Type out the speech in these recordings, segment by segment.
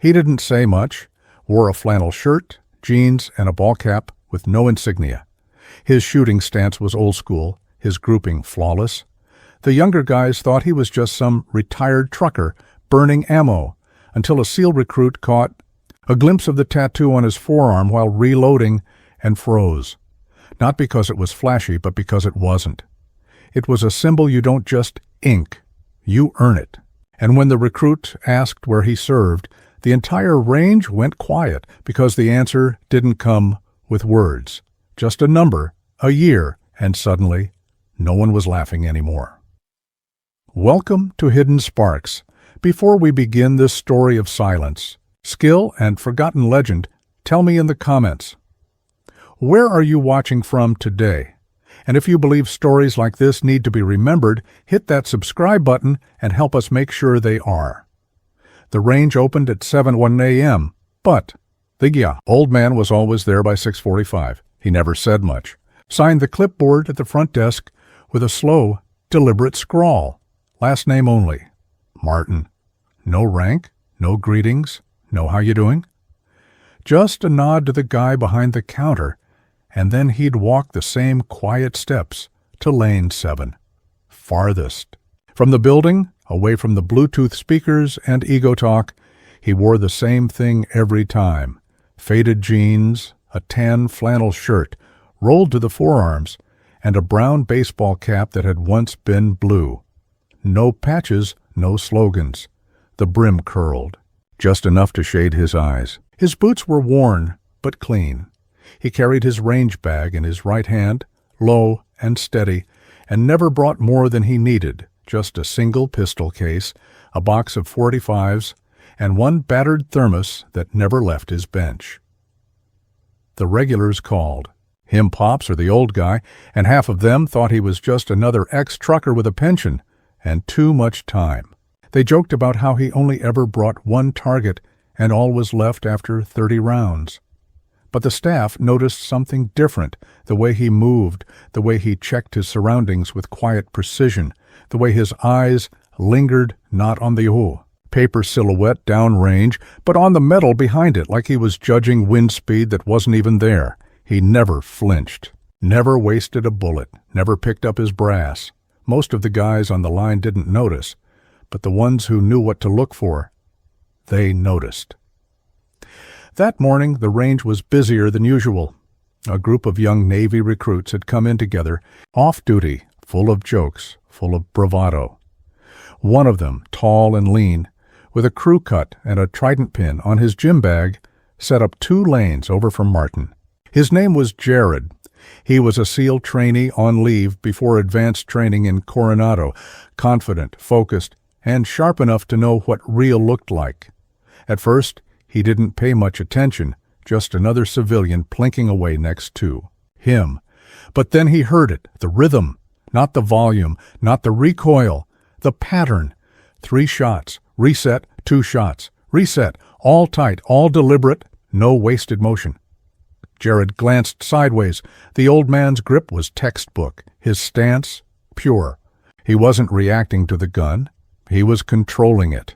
He didn't say much, wore a flannel shirt, jeans, and a ball cap with no insignia. His shooting stance was old school, his grouping flawless. The younger guys thought he was just some retired trucker burning ammo, until a SEAL recruit caught a glimpse of the tattoo on his forearm while reloading and froze. Not because it was flashy, but because it wasn't. It was a symbol you don't just ink, you earn it. And when the recruit asked where he served, the entire range went quiet because the answer didn't come with words. Just a number, a year, and suddenly, no one was laughing anymore. Welcome to Hidden Sparks. Before we begin this story of silence, skill, and forgotten legend, tell me in the comments. Where are you watching from today? And if you believe stories like this need to be remembered, hit that subscribe button and help us make sure they are. The range opened at 7:01 a.m., but the old man was always there by 6:45. He never said much. Signed the clipboard at the front desk with a slow, deliberate scrawl. Last name only. Martin. No rank, no greetings, no how you doing. Just a nod to the guy behind the counter, and then he'd walk the same quiet steps to lane 7. Farthest. From the building, away from the Bluetooth speakers and ego talk, he wore the same thing every time. Faded jeans, a tan flannel shirt, rolled to the forearms, and a brown baseball cap that had once been blue. No patches, no slogans. The brim curled, just enough to shade his eyes. His boots were worn, but clean. He carried his range bag in his right hand, low and steady, and never brought more than he needed, just a single pistol case, a box of .45s, and one battered thermos that never left his bench. The regulars called. Him Pops or the old guy, and half of them thought he was just another ex-trucker with a pension and too much time. They joked about how he only ever brought one target and all was left after 30 rounds. But the staff noticed something different, the way he moved, the way he checked his surroundings with quiet precision, the way his eyes lingered not on the paper silhouette downrange, but on the metal behind it, like he was judging wind speed that wasn't even there. He never flinched, never wasted a bullet, never picked up his brass. Most of the guys on the line didn't notice, but the ones who knew what to look for, they noticed. That morning, the range was busier than usual. A group of young Navy recruits had come in together, off-duty, full of jokes, full of bravado. One of them, tall and lean, with a crew cut and a trident pin on his gym bag, set up 2 lanes over from Martin. His name was Jared. He was a SEAL trainee on leave before advanced training in Coronado, confident, focused, and sharp enough to know what real looked like. At first, he didn't pay much attention, just another civilian plinking away next to him. But then he heard it, the rhythm, not the volume, not the recoil, the pattern. 3 shots, reset, 2 shots, reset, all tight, all deliberate, no wasted motion. Jared glanced sideways. The old man's grip was textbook, his stance pure. He wasn't reacting to the gun. He was controlling it.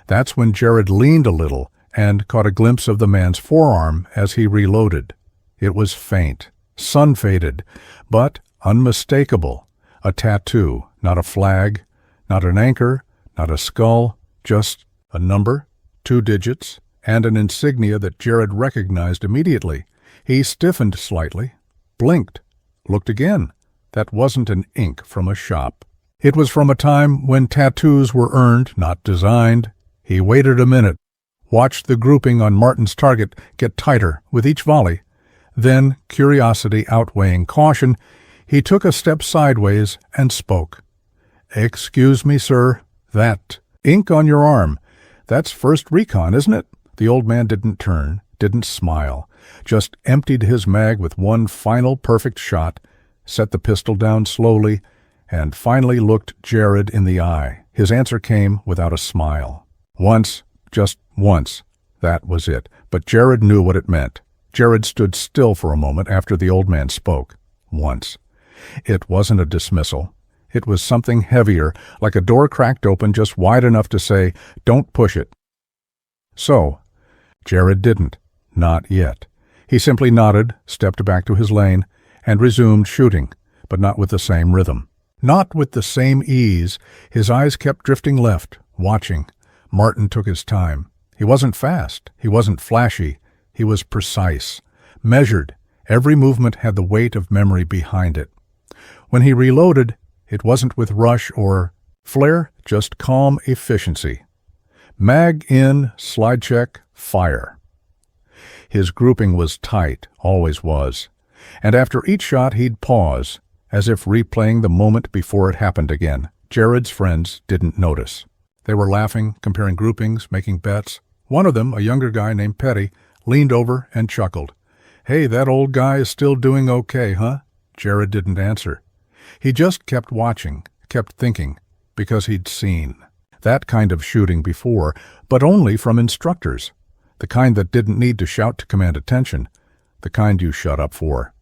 That's when Jared leaned a little and caught a glimpse of the man's forearm as he reloaded. It was faint, sun-faded, but unmistakable. A tattoo, not a flag, not an anchor, not a skull, just a number, 2 digits, and an insignia that Jared recognized immediately. He stiffened slightly, blinked, looked again. That wasn't an ink from a shop. It was from a time when tattoos were earned, not designed. He waited a minute, watched the grouping on Martin's target get tighter with each volley. Then, curiosity outweighing caution, he took a step sideways and spoke. "Excuse me, sir, that ink on your arm, that's first recon, isn't it?" The old man didn't turn, didn't smile, just emptied his mag with one final perfect shot, set the pistol down slowly, and finally looked Jared in the eye. His answer came without a smile. Once, just once, that was it. But Jared knew what it meant. Jared stood still for a moment after the old man spoke. Once. It wasn't a dismissal. It was something heavier, like a door cracked open just wide enough to say, "Don't push it." So, Jared didn't. Not yet. He simply nodded, stepped back to his lane, and resumed shooting, but not with the same rhythm. Not with the same ease. His eyes kept drifting left, watching. Martin took his time. He wasn't fast. He wasn't flashy. He was precise, measured. Every movement had the weight of memory behind it. When he reloaded, it wasn't with rush or flair, just calm efficiency. Mag in, slide check, fire. His grouping was tight, always was, and after each shot he'd pause, as if replaying the moment before it happened again. Jared's friends didn't notice. They were laughing, comparing groupings, making bets. One of them, a younger guy named Petty, leaned over and chuckled. "Hey, that old guy is still doing okay, huh?" Jared didn't answer. He just kept watching, kept thinking, because he'd seen that kind of shooting before, but only from instructors. The kind that didn't need to shout to command attention, the kind you shut up for.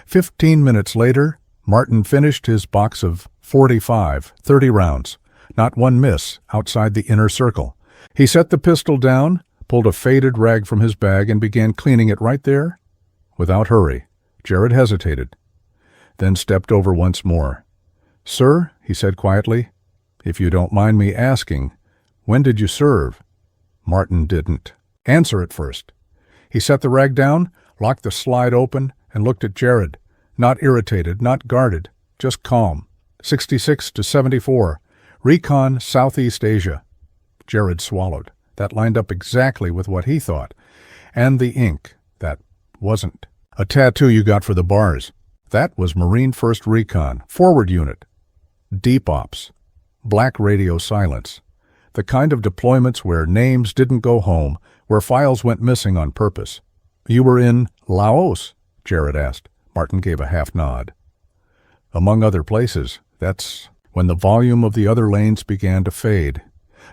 15 minutes later, Martin finished his box of 45, 30 rounds, not one miss outside the inner circle. He set the pistol down, pulled a faded rag from his bag, and began cleaning it right there, without hurry. Jared hesitated, then stepped over once more. "Sir," he said quietly, "if you don't mind me asking, when did you serve?" Martin didn't answer at first. He set the rag down, locked the slide open, and looked at Jared, not irritated, not guarded, just calm. 66 to 74, Recon, Southeast Asia. Jared swallowed. That lined up exactly with what he thought. And the ink, that wasn't. A tattoo you got for the bars. That was Marine 1st Recon, forward unit. Deep Ops. Black radio silence. The kind of deployments where names didn't go home, where files went missing on purpose. "You were in Laos?" Jared asked. Martin gave a half nod. "Among other places." That's when the volume of the other lanes began to fade.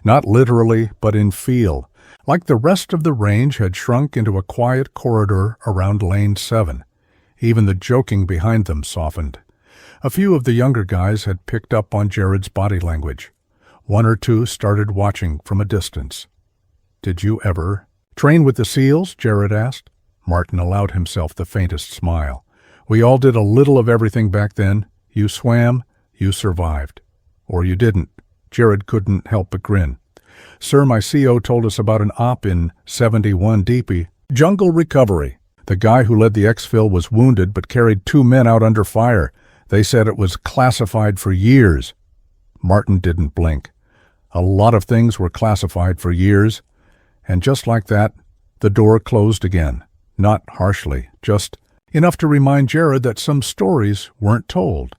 Not literally, but in feel, like the rest of the range had shrunk into a quiet corridor around Lane 7. Even the joking behind them softened. A few of the younger guys had picked up on Jared's body language. One or two started watching from a distance. "Did you ever train with the SEALs?" Jared asked. Martin allowed himself the faintest smile. "We all did a little of everything back then. You swam, you survived. Or you didn't." Jared couldn't help but grin. "Sir, my CO told us about an op in 71 DP. Jungle recovery. The guy who led the exfil was wounded but carried 2 men out under fire. They said it was classified for years." Martin didn't blink. A lot of things were classified for years. And just like that, the door closed again. Not harshly, just enough to remind Jared that some stories weren't told.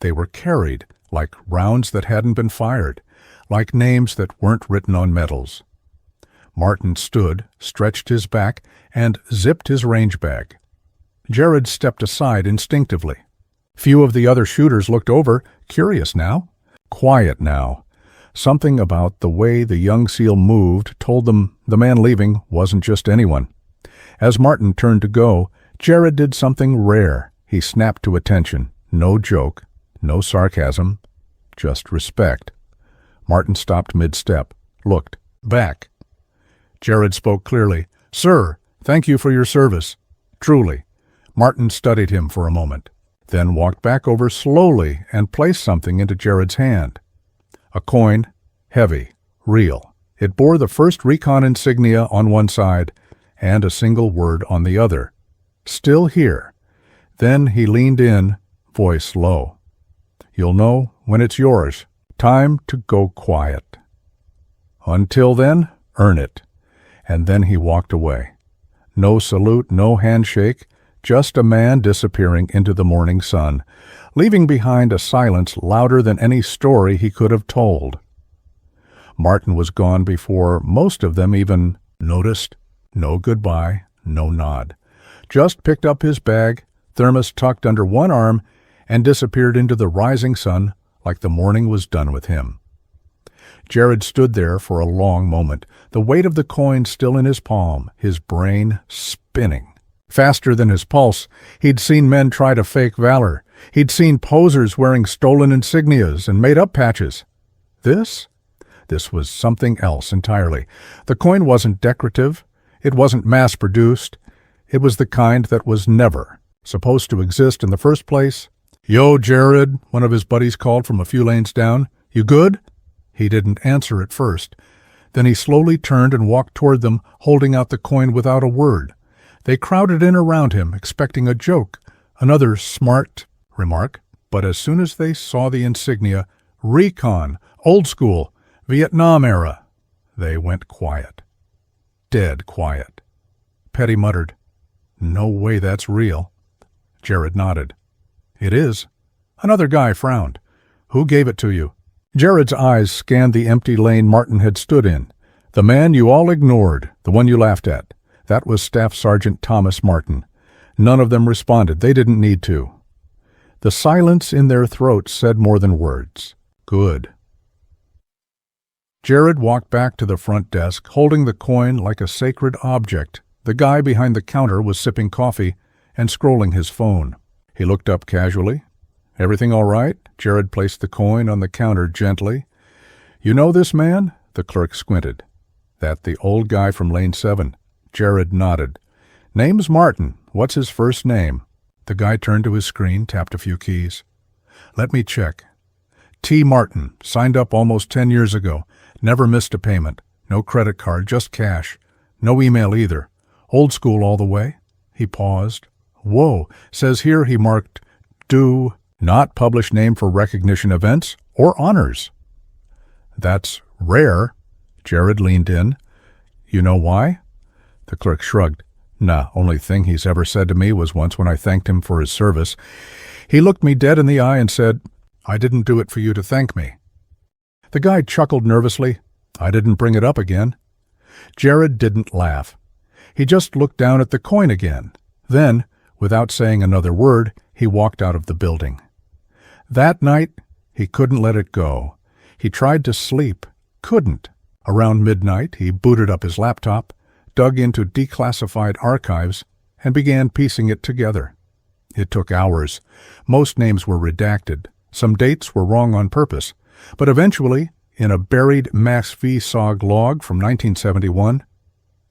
They were carried, like rounds that hadn't been fired, like names that weren't written on medals. Martin stood, stretched his back, and zipped his range bag. Jared stepped aside instinctively. Few of the other shooters looked over, curious now, quiet now. Something about the way the young SEAL moved told them the man leaving wasn't just anyone. As Martin turned to go, Jared did something rare. He snapped to attention. No joke, no sarcasm, just respect. Martin stopped mid-step, looked, back. Jared spoke clearly. "Sir, thank you for your service. Truly." Martin studied him for a moment, then walked back over slowly and placed something into Jared's hand. A coin, heavy, real. It bore the 1st Recon insignia on one side and a single word on the other. "Still here." Then he leaned in, voice low. "You'll know when it's yours. Time to go quiet. Until then, earn it." And then he walked away. No salute, no handshake, just a man disappearing into the morning sun, leaving behind a silence louder than any story he could have told. Martin was gone before most of them even noticed. No goodbye, no nod. Just picked up his bag, thermos tucked under one arm, and disappeared into the rising sun like the morning was done with him. Jared stood there for a long moment, the weight of the coin still in his palm, his brain spinning. Faster than his pulse, he'd seen men try to fake valor. He'd seen posers wearing stolen insignias and made-up patches. This This was something else entirely. The coin wasn't decorative. It wasn't mass-produced. It was the kind that was never supposed to exist in the first place. "Yo, Jared," one of his buddies called from a few lanes down. "You good?" He didn't answer at first. Then he slowly turned and walked toward them, holding out the coin without a word. They crowded in around him, expecting a joke, another smart remark. But as soon as they saw the insignia, Recon, Old School, Vietnam era, they went quiet. Dead quiet. Petty muttered, "No way that's real." Jared nodded. "It is." Another guy frowned. "Who gave it to you?" Jared's eyes scanned the empty lane Martin had stood in. "The man you all ignored, the one you laughed at. That was Staff Sergeant Thomas Martin." None of them responded. They didn't need to. The silence in their throats said more than words. Good. Jared walked back to the front desk, holding the coin like a sacred object. The guy behind the counter was sipping coffee and scrolling his phone. He looked up casually. "Everything all right?" Jared placed the coin on the counter gently. "You know this man?" The clerk squinted. "That the old guy from Lane 7. Jared nodded. "Name's Martin. What's his first name?" The guy turned to his screen, tapped a few keys. "Let me check. T. Martin, signed up almost 10 years ago. Never missed a payment. No credit card, just cash. No email either. Old school all the way." He paused. "Whoa, says here he marked, do not publish name for recognition events or honors." "That's rare." Jared leaned in. "You know why?" The clerk shrugged. "Nah, only thing he's ever said to me was once when I thanked him for his service. He looked me dead in the eye and said, 'I didn't do it for you to thank me.'" The guy chuckled nervously. "I didn't bring it up again." Jared didn't laugh. He just looked down at the coin again. Then, without saying another word, he walked out of the building. That night, he couldn't let it go. He tried to sleep. Couldn't. Around midnight, he booted up his laptop, dug into declassified archives, and began piecing it together. It took hours. Most names were redacted. Some dates were wrong on purpose. But eventually, in a buried Max VSOG log from 1971,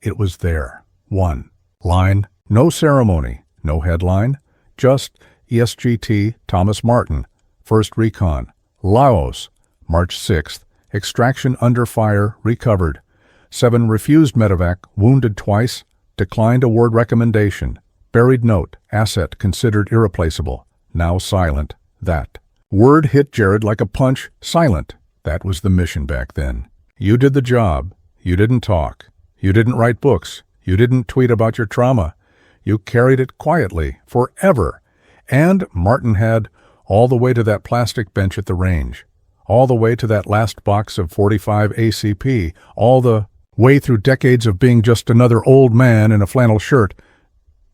it was there. 1. Line, no ceremony, no headline, just ESGT Thomas Martin, 1st Recon, Laos, March 6th, extraction under fire, recovered. 7 refused medevac, wounded twice, declined award recommendation. Buried note, asset considered irreplaceable, now silent, that. Word hit Jared like a punch, silent. That was the mission back then. You did the job. You didn't talk. You didn't write books. You didn't tweet about your trauma. You carried it quietly, forever. And Martin had all the way to that plastic bench at the range, all the way to that last box of 45 ACP, all the way through decades of being just another old man in a flannel shirt.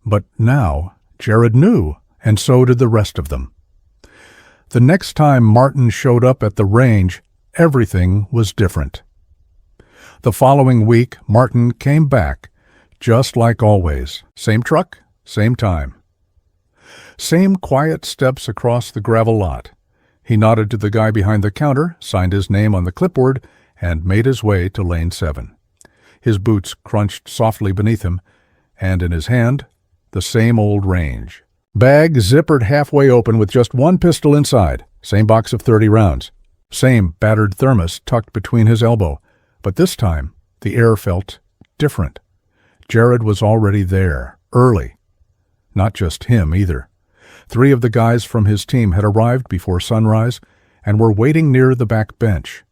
But now Jared knew, and so did the rest of them. The next time Martin showed up at the range, everything was different. The following week, Martin came back, just like always. Same truck, same time. Same quiet steps across the gravel lot. He nodded to the guy behind the counter, signed his name on the clipboard, and made his way to Lane 7. His boots crunched softly beneath him, and in his hand, the same old range. Bag zippered halfway open with just one pistol inside, same box of 30 rounds. Same battered thermos tucked between his elbow. But this time, the air felt different. Jared was already there, early. Not just him, either. 3 of the guys from his team had arrived before sunrise and were waiting near the back bench.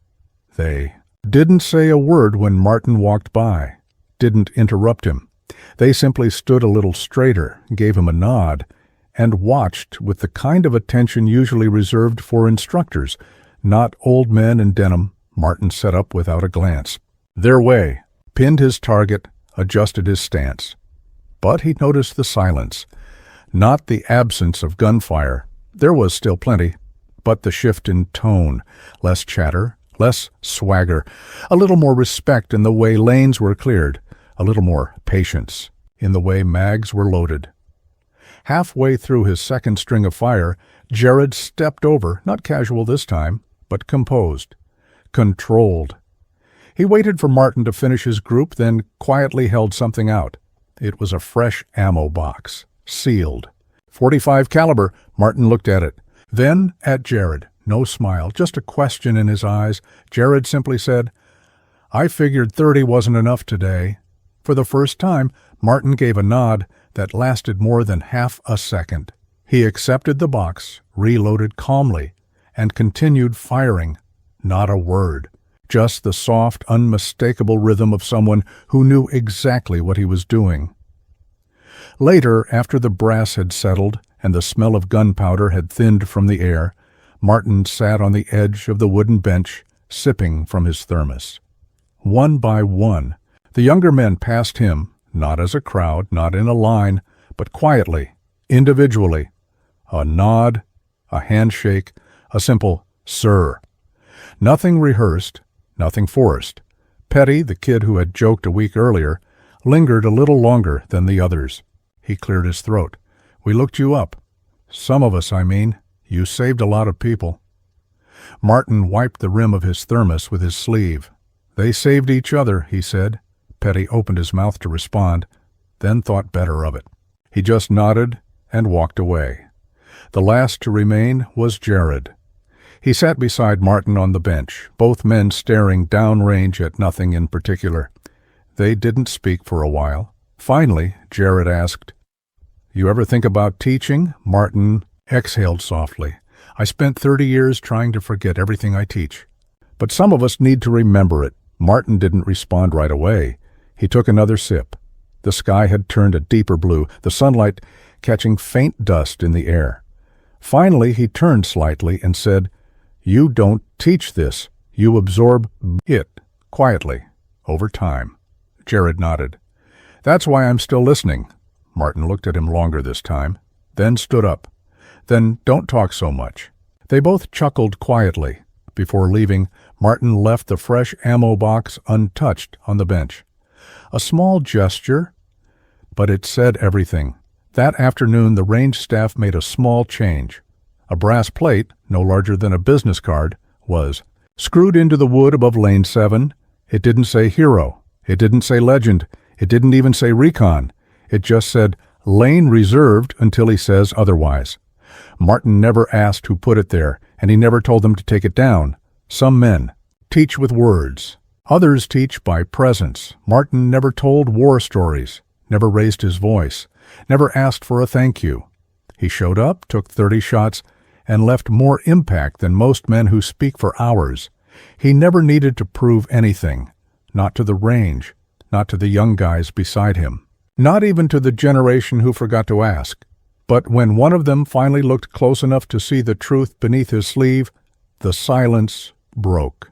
They didn't say a word when Martin walked by, didn't interrupt him. They simply stood a little straighter, gave him a nod, and watched with the kind of attention usually reserved for instructors, not old men in denim. Martin set up without a glance. Their way, pinned his target, adjusted his stance. But he noticed the silence. Not the absence of gunfire. There was still plenty. But the shift in tone. Less chatter, less swagger. A little more respect in the way lanes were cleared. A little more patience in the way mags were loaded. Halfway through his second string of fire, Jared stepped over, not casual this time, but composed, controlled, He waited for Martin to finish his group, then quietly held something out. It was a fresh ammo box, sealed. .45 caliber. Martin looked at it. Then at Jared. No smile, just a question in his eyes. Jared simply said, "I figured 30 wasn't enough today." For the first time, Martin gave a nod that lasted more than half a second. He accepted the box, reloaded calmly, and continued firing. Not a word. Just the soft, unmistakable rhythm of someone who knew exactly what he was doing. Later, after the brass had settled and the smell of gunpowder had thinned from the air, Martin sat on the edge of the wooden bench, sipping from his thermos. One by one, the younger men passed him, not as a crowd, not in a line, but quietly, individually. A nod, a handshake, a simple "sir." Nothing rehearsed, nothing forced. Petty, the kid who had joked a week earlier, lingered a little longer than the others. He cleared his throat. "We looked you up. Some of us, I mean. You saved a lot of people." Martin wiped the rim of his thermos with his sleeve. "They saved each other," he said. Petty opened his mouth to respond, then thought better of it. He just nodded and walked away. The last to remain was Jared. He sat beside Martin on the bench, both men staring downrange at nothing in particular. They didn't speak for a while. Finally, Jared asked, "You ever think about teaching?" Martin exhaled softly. "I spent 30 years trying to forget everything I teach. But some of us need to remember it." Martin didn't respond right away. He took another sip. The sky had turned a deeper blue, the sunlight catching faint dust in the air. Finally, he turned slightly and said, "You don't teach this. You absorb it, quietly, over time." Jared nodded. "That's why I'm still listening." Martin looked at him longer this time, then stood up. "Then don't talk so much." They both chuckled quietly. Before leaving, Martin left the fresh ammo box untouched on the bench. A small gesture, but it said everything. That afternoon, the range staff made a small change. A brass plate, no larger than a business card, was screwed into the wood above Lane 7. It didn't say hero. It didn't say legend. It didn't even say recon. It just said lane reserved until he says otherwise. Martin never asked who put it there, and he never told them to take it down. Some men teach with words. Others teach by presence. Martin never told war stories, never raised his voice, never asked for a thank you. He showed up, took 30 shots, and left more impact than most men who speak for hours. He never needed to prove anything, not to the range, not to the young guys beside him, not even to the generation who forgot to ask. But when one of them finally looked close enough to see the truth beneath his sleeve, the silence broke.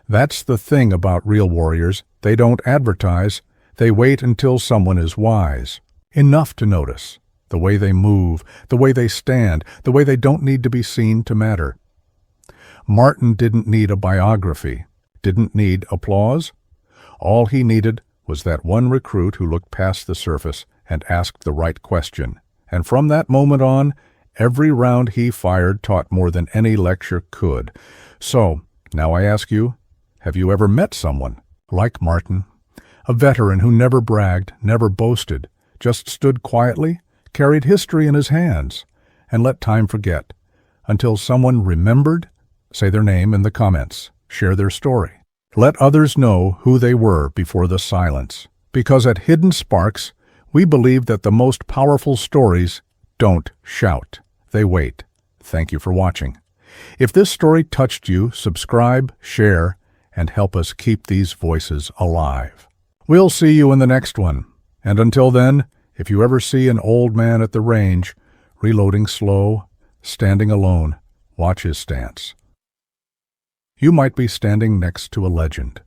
That's the thing about real warriors. They don't advertise. They wait until someone is wise, enough to notice. The way they move, the way they stand, the way they don't need to be seen to matter. Martin didn't need a biography, didn't need applause. All he needed was that one recruit who looked past the surface and asked the right question. And from that moment on, every round he fired taught more than any lecture could. So, now I ask you, have you ever met someone like Martin? A veteran who never bragged, never boasted, just stood quietly, carried history in his hands, and let time forget, until someone remembered? Say their name in the comments. Share their story. Let others know who they were before the silence. Because at Hidden Sparks, we believe that the most powerful stories don't shout. They wait. Thank you for watching. If this story touched you, subscribe, share, and help us keep these voices alive. We'll see you in the next one. And until then, if you ever see an old man at the range, reloading slow, standing alone, watch his stance. You might be standing next to a legend.